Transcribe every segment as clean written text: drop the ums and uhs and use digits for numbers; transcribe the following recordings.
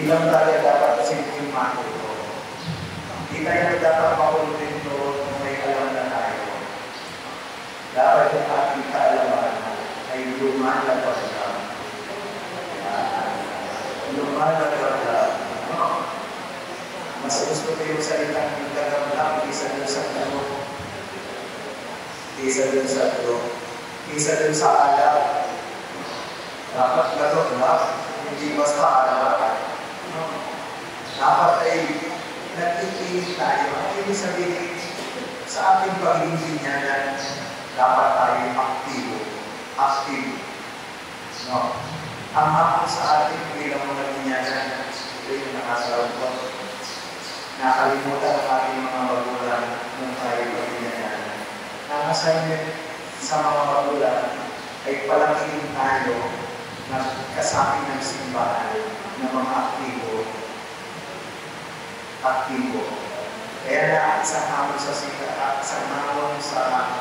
Hindi lang tayo dapat simpleng matuto. Hindi tayo dapat makuntento kung may alam na tayo. Dapat yung ating kaalaman ay lumalagad lang. Lumalagad lang. Mas gusto ko yung salitang yung tagamlang isa dun sa ano, isa dun sa ano, isa dun sa alam. Dapat gano'n lang, hindi basta alam. Dapat ay nagtikinig tayo. Ang ibig sabihin, sa ating pagiging binyanan, dapat tayo aktibo. Aktibo. No? Ang hapon sa ating bilang mga binyanan, ito yung nakasaroon ko. Nakalimutan ang ating mga magulang nung tayo pag-binyanan. Ang assignment sa mga magulang ay palangin tayo na kasama ng simbahan ng mga aktibo. Aktibo. Kaya na isang hamon sa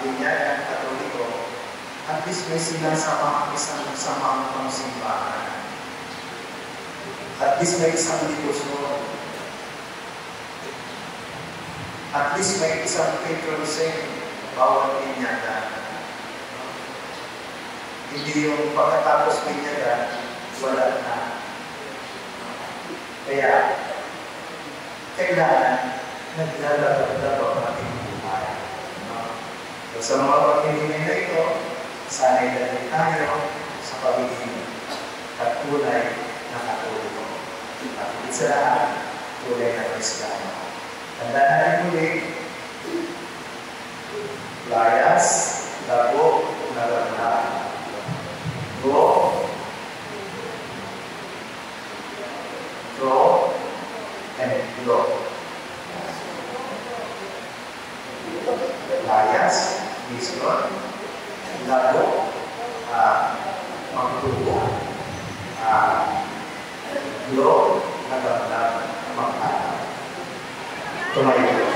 binyanan Katoliko, at least may sinasama isang pang simbahan. At least may isang dibusyon. At least may isang patron saint bawat binyanan. Hindi yung pagkatapos binyanan, wala na. Kaya, kailangan naglalabag-labag ang ating buhay. So, sa mga pagpilimin na ito, sana'y dali tayo sa pagiging katulay na Katoliko. At sa lahat, tulay na Kristiyano. Tandaan natin muli, layas, lago, naganda. Go, draw, and blow. Layas, vision, lago, magtubo, blow, naganda, magkata. Tumayo.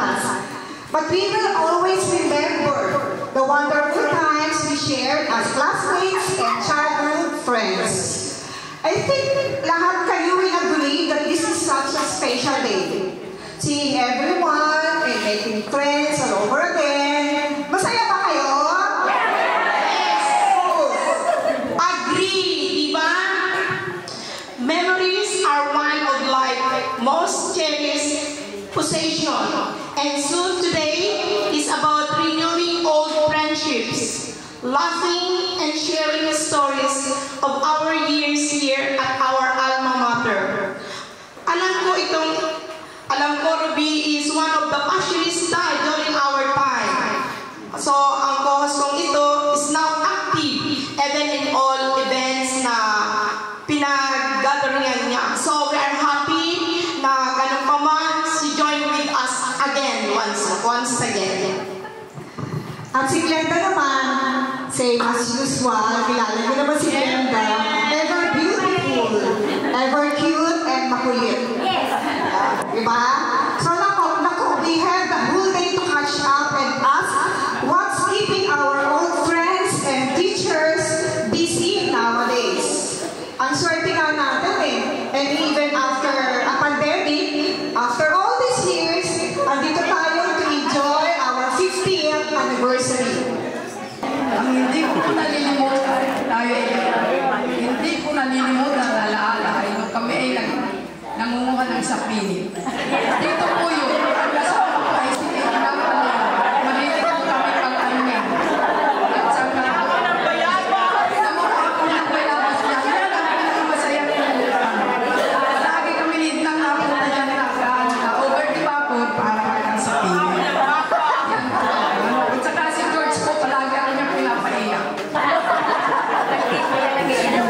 famous. But we will always remember the wonderful times we shared as classmates and childhood friends. I think lahat kayo will agree that this is such a special day. Seeing everyone and making friends all over again. Masaya ba kayo? Yes! Agree, diba? Memories are one of life's most cherished possessions. And soon today is about renewing old friendships, laughing and sharing the stories of our years here at our alma mater. Alam ko Ruby is one of the fashionista during our time. So ang co-host kong ito is now active even in all events na pinag-gatheringan niya. So we are happy na ganun pa man she joined with us again once again. At si Glenda naman, same as usual, kilala niyo naman si Glenda, ever beautiful, ever cute, and makulit. Yes. Diba? So naku, we have the whole day to catch up and ask what's keeping our old friends and teachers busy nowadays. Ang swerte nga natin eh. And even after a pandemic, after all these years, andito tayo to enjoy our 50th anniversary. Ang hindi ko nalilimutan alaala ay nung kami ay nangunguha ng sapini. Dito po yun, ang kasama ko ay sinilang kami. Mahilig ko kami pang kanya. At saka, namukha ko ng bayabas niya. Yan ang masaya ko. Lagi kami nang napunta dyan na over the vapor para ng sapini. At saka si George po palagi ako niya pinapaiyak.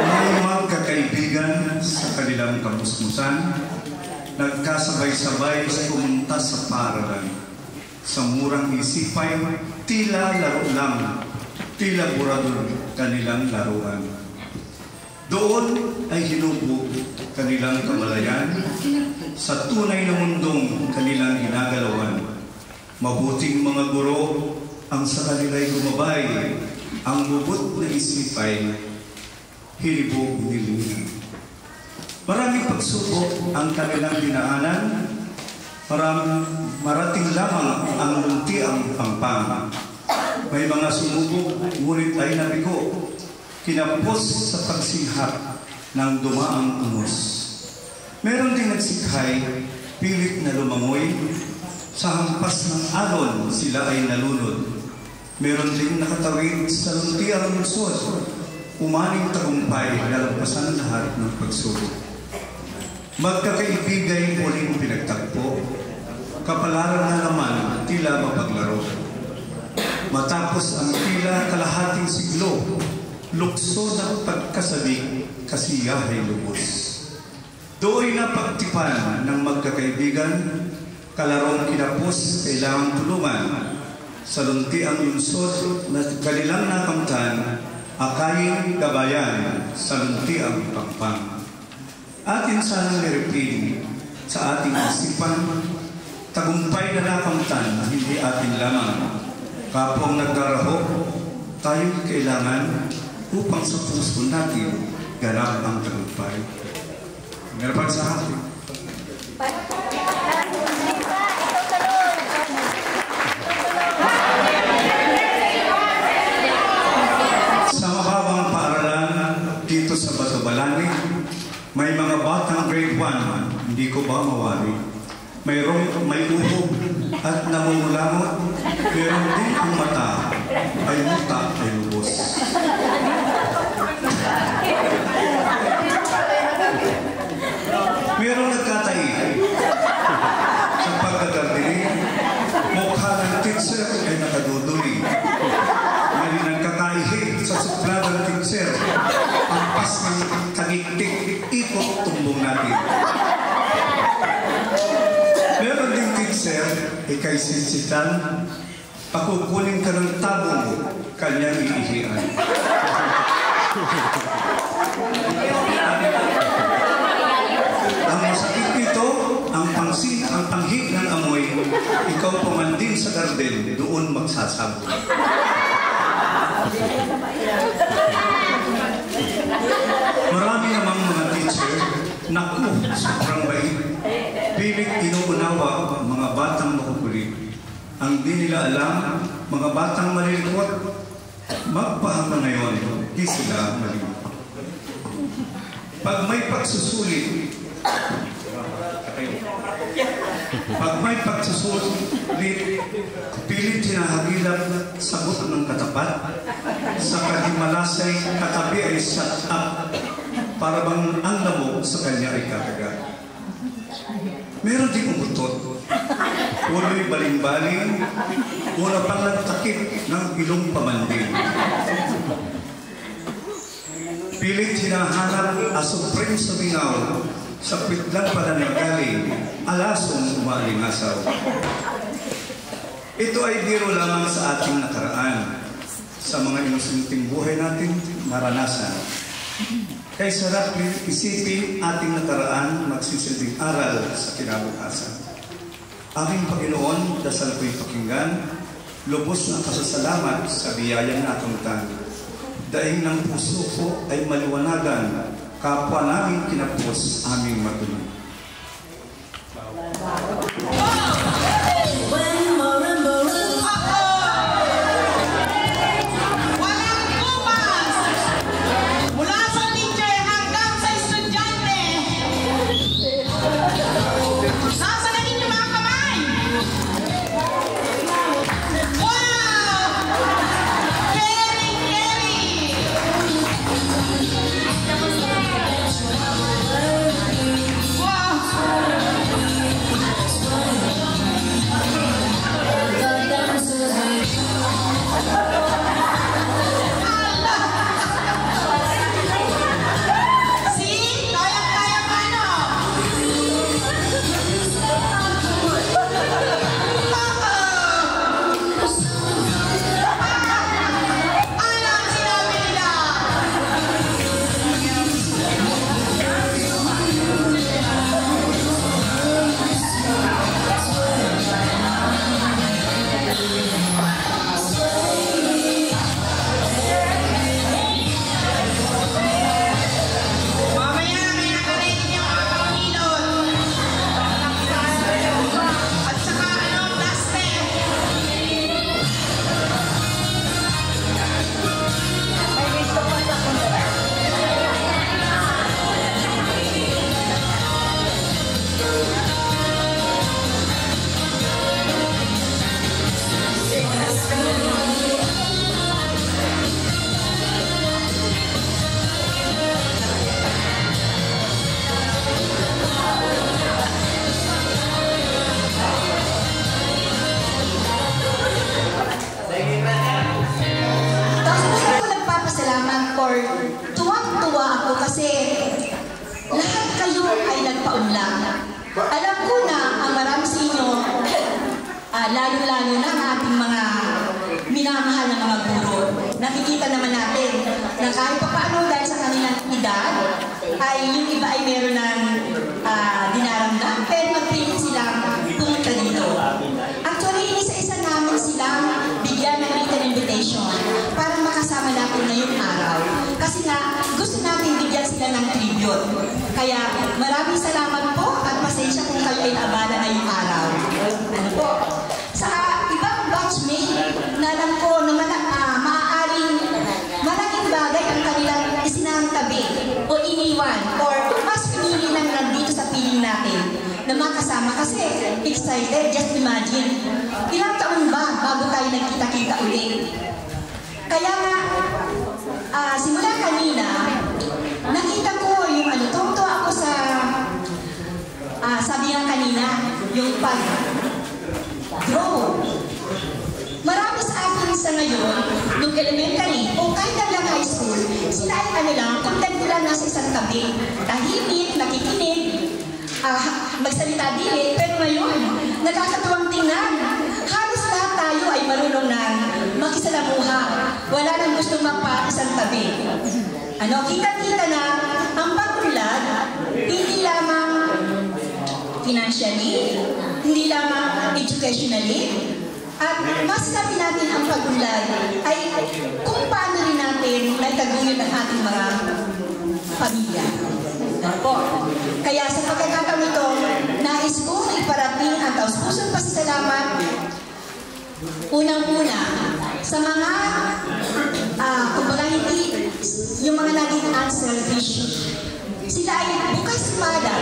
Mga magkakaibigan sa kanilang kamusmusan, nagkasabay-sabay sa pumunta sa paralan. Sa murang isipay, tila laro lang, tila burador kanilang laruan. Doon ay hinubog kanilang kamalayan, sa tunay na mundong kanilang ginagalawan. Mabuting mga guro ang sa kanila'y gumabay, ang bubot na isipay, hilibog nilina. Maraming pagsubok ang kanilang dinaanan, marating lamang ang luntiang pampang. May mga sumubok, ngunit ay nabigo, kinapos sa pagsihap ng dumaang unos. Meron din nagsikhay, pilit na lumangoy, sa hampas ng alon sila ay nalunod. Meron din nakatawid sa luntiang lungsod, umaning tagumpay, nalampasan lahat ng pagsubok. Magkakaibigay muling pinagtagpo, kapalaran na naman tila mapaglaro. Matapos ang tila kalahating siglo, lukso ng pagkasabik, kasiyahay lubos. Do'y napagtipan ng magkakaibigan, kalarong kinapos, kailangang tulungan. Sa luntiang lungsod na kanilang nakamtan, akayin kabayan sa luntiang pampang. Atin sanang nirepin sa ating isipan, tagumpay na nakamtan na hindi atin lamang. Kapong nagdarahok, tayo'y kailangan upang sa puso natin ganap ang tagumpay. Meron sa atin. Sa mahabang paaralan dito sa Batubalani, may mga batang grade 1, hindi ko ba mawari. May uhog at namumulamot, meron din ang mata, ay muta ay lubos. Merong nagkatahi sa pagkagardini, mukha ng teacher ay nakaduduling. May nagkakaihi sa suplada ng teacher, ang pas ng kagiktik, ikot tumbong natin. Meron din teacher, ikay sinsitan, pakukunin ka ng tabong kanyang iihian. Ang masakit nito, ang panghig ng amoy, ikaw pumandin sa garden, doon magsasabog. Marami namang mga teacher, naku, sobrang bait. Pilit inuunawa mga batang makukulit. Ang di nila alam, mga batang malilikwat, magpahama ngayon, di sila maliwat. Pag may pagsusulit, pilit hinahagilap sagot ng katapat. Sa kalimalasay, katabi ay shut up, para bang ang lamok sa kanya ay katagat. Meron din umutot, ulo'y baling-baling, wala pang nagtakip ng ilong pamanding. Pilit hinahanap asupring sumingaw, sa pitlang pala ng galing, alasong umalingasaw. Ito ay biro lamang sa ating nakaraan, sa mga inusunting buhay natin naranasan. Kay sarap isipin ating nakaraan magsisilbing aral sa kinabukasan. Aming Panginoon, dasal ko'y pakinggan, lubos na pasasalamat sa biyayang natungtan. Daing ng puso ko ay maliwanagan, kapwa namin kinapos aming matulog. Tuwang-tuwa ako kasi lahat kayo ay nagpaunlak. Alam ko na ang marami sa inyo, lalo-lalo na ang ating mga minamahal na mga guro. Nakikita naman natin na kahit pa paano dahil sa kanilang edad, ay yung iba ay meron ng dinaramdam, pero magpilit silang pumunta dito. Actually, isa-isa namin silang bigyan ng written invitation para makasama natin ngayong araw. Kasi nga, gusto natin bigyan sila ng tribute. Kaya maraming salamat po at pasensya kung kayo ay abala ngayong araw. Ano po? Sa ibang batchmate, na alam ko na maaaring malaking bagay ang kanilang isinantabi o iniwan or mas pinili lang nandito sa piling natin na makasama kasi excited. Just imagine, ilang taon ba bago tayo nagkita-kita ulit? Kaya nga, simula kanina, nakita ko yung tuwa ako sa, sabi nga kanina, yung pag-draw. Marami sa akin sa ngayon, nung elementary o kahit hanggang high school, sila ay content nila nasa isang tabi. Tahimik, nakikinig, magsalita din, pero ngayon, nakakatuwang tingnan. Halos lahat tayo ay marunong ng makisalamuha. Wala nang gustong magpa-isang tabi. Kita-kita na ang pag-unlad, hindi lamang financially, hindi lamang educationally, at mas sabi natin ang pagunlad ay kung paano rin natin naitaguyod ang ating mga pamilya. Po. Kaya sa pagkakataon ito, nais kong iparating ang taus-pusong pasasalamat unang-una sa mga kumbaga hindi yung mga naging unselfish. Sila ay bukas pada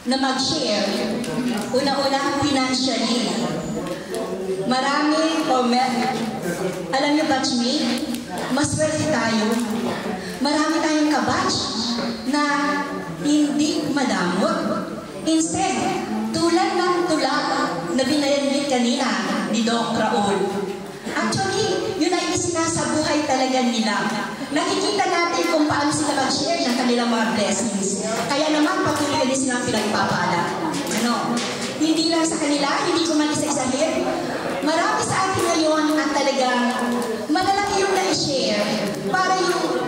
na mag-share. Una-una, financially. Marami, alam niyo, batchmate, maswerte tayo. Marami tayong kabatch na hindi madamot. Instead, tulad ng tula na binayanggit kanina ni Doc Raul. Actually, yun ay isinasabuhay talaga nila. Nakikita natin kung paano sila mag-share ng kanilang mga blessings. Kaya naman, patuloy din silang pinagpapala. Hindi lang sa kanila, hindi ko man isa-isahin. Marami sa atin ngayon ang talagang malalaki yung na-share para yung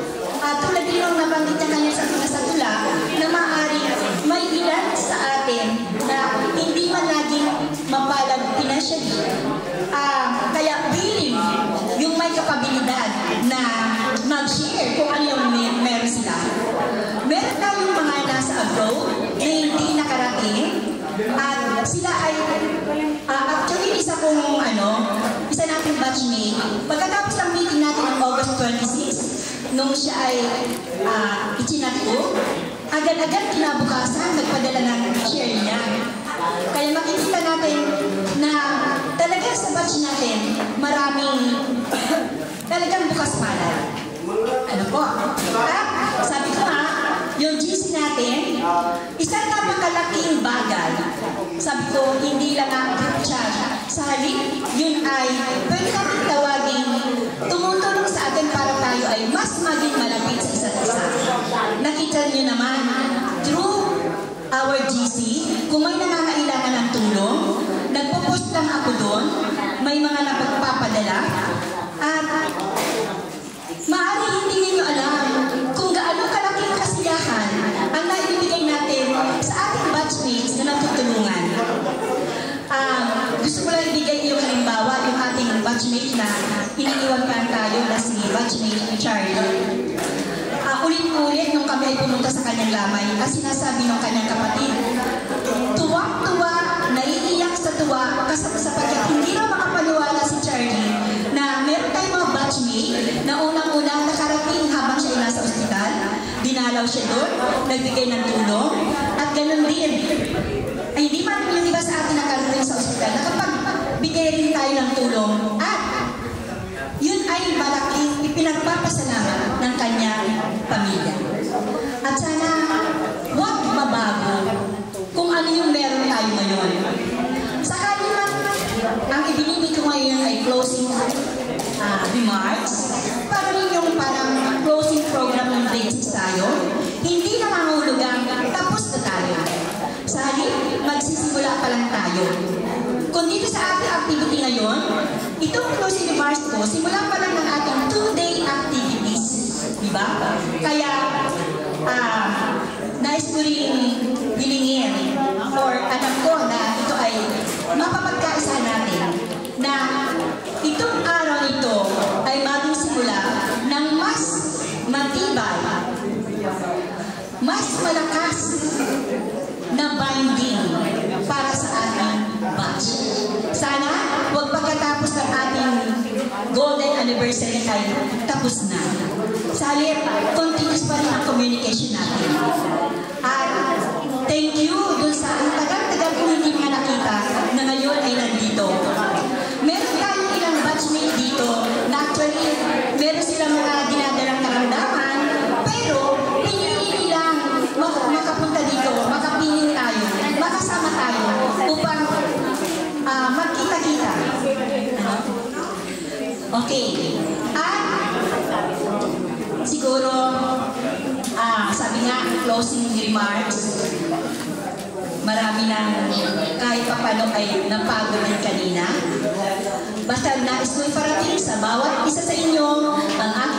tulad din yung nabanggit niya kanya sa tula na maaari may ilan sa atin na hindi man laging mapalag financially. Kaya willing yung may kapabilidad na mag-share kung ano yung meron sila. Meron tayong mga nasa abroad na hindi nakarating at sila ay actually isa nating batchmate. Pagkatapos ng meeting natin ng August 26, nung siya ay ichinat ko, agad-agad kinabukasan, nagpadala ng share niya. Kaya makikita natin na talaga sa batch natin, maraming talagang bukas pala. Ano po? At sabi ko nga, yung GC natin, isang napakalaking bagay. Sabi ko, hindi lang ang charge. Sa halip, yun ay pwede natin tawagin tumutulong sa atin para tayo ay mas maging malapit sa isa't isa. Nakita niyo naman, through our GC, kung may nangangailangan ng tulong, nagpo-post lang ako doon, may mga napagpapadala, at maaari hindi ninyo alam kung gaano kalaking kasiyahan ang naibibigay natin sa ating batchmates na natutulungan. Gusto ko lang ibigay yung halimbawa, yung ating batchmate na iniiwan pa tayo na si batchmate Charlie. Ulit-ulit nung kami ay pumunta sa kanyang lamay, as sinasabi ng kanyang kapatid, tuwang-tuwa, naiiyak sa tuwa, sapagkat hindi na makapaniwala si Charlie na meron tayong mga batchmate na unang-unang nakarating habang siya ay nasa ospital, dinalaw siya doon, nagbigay ng tulong, at ganun din. Ay hindi man yung iba sa atin nakarating sa ospital, nakapagbigay rin tayo ng tulong, at yun ay malaking ipinagpapasalamat ng kanyang pamilya. At sana huwag mabago kung ano yung meron tayo ngayon. Sakali man, ang ibinibig ko ngayon ay closing remarks, para rin yung parang closing program ng basics tayo, hindi nangangahulugang tapos na tayo. Sa halip, magsisimula pa lang tayo. Kung dito sa ating activity ngayon, itong closing remarks ko, simula pa lang ng ating 2-day activities. Diba? Kaya, nais ko rin hilingin or alam ko na ito ay mapapagkaisa natin na itong araw ito ay maging simula ng mas matibay, mas malakas na binding para sa ating batch. Sana, huwag pagkatapos ng ating golden anniversary ay tapos na. Sa halip, continuous pa rin ang communication natin. At thank you dun sa tagal-tagal kung hindi mga nakita na ngayon ay nandito. Meron tayong ilang batchmate dito na actually meron silang mga dinadalang karamdaman, pero pinili nilang makapunta dito, makapingin tayo, makasama tayo upang magkita-kita. Okay. At siguro, sabi nga, closing remarks, marami nang kahit papano ay napagod din kanina. Basta nais ko iparating sa bawat isa sa inyo ang aking